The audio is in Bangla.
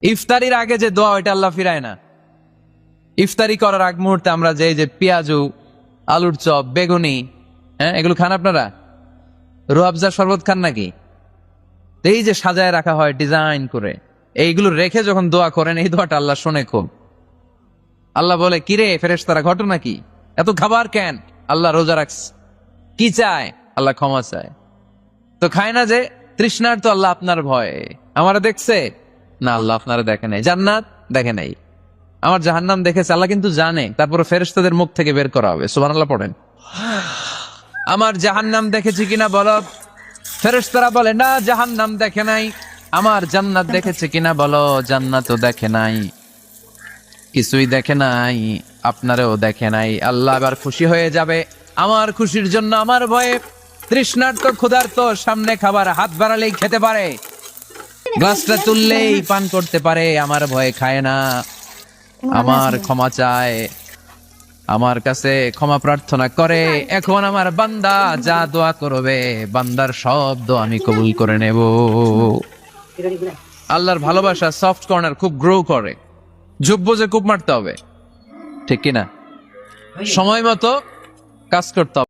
ইফতারির আগে যে দোয়া ওইটা আল্লাহ ফিরায় না। ইফতারি করার আগ মুহূর্তে আমরা যে পেঁয়াজু, আলুর চপ, বেগুনি, এগুলো খান আপনারা? রুয়াবজা শরবত খান নাকি? এই যে সাজায় রাখা হয় ডিজাইন করে, এইগুলো রেখে যখন দোয়া করেন, এই দোয়াটা আল্লাহ শোনে খুব। আল্লাহ বলে, কিরে ফেরেশতারা, ঘটনা কি? এত খাবার কেন? আল্লাহ রোজা রাখস। কি চায়? আল্লাহ ক্ষমা চায়। তো খায় না যে তৃষ্ণার, তো আল্লাহ আপনার ভয়ে। আমারা দেখছে না, আল্লাহ আপনারা দেখে নাই। জান্নাত দেখে নাই, আমার জাহান্নাম দেখেছে আল্লাহ কিন্তু জানে। তারপরে ফেরেশতাদের মুখ থেকে বের করা হবে। সুবহানাল্লাহ পড়েন। আমার জাহান্নাম দেখেছি কিনা বলো। ফেরেশতারা বলে, না জাহান্নাম দেখে নাই। আমার জান্নাত দেখেছে কিনা বলো। জান্নাতও দেখে নাই, কিছুই দেখে নাই, আপনারেও দেখে নাই। আল্লাহ এবার খুশি হয়ে যাবে। আমার খুশির জন্য আমার ভয়ে তৃষ্ণার্ত ক্ষুধার্ত সামনে খাবার হাত বাড়ালেই খেতে পারে, গ্লাসটা তুললেই পান করতে পারে। আমার ভয়ে খায় না, আমার ক্ষমা চায়, আমার কাছে ক্ষমা প্রার্থনা করে। এখন আমার বান্দা যা দোয়া করবে, বান্দার সব দোয়া আমি কবুল করে নেব। আল্লাহর ভালোবাসা সফট কর্নার খুব গ্রো করে। যোগ্য যে কূপ মারতে হবে, ঠিক কিনা? সময় মতো কাজ করতে হবে।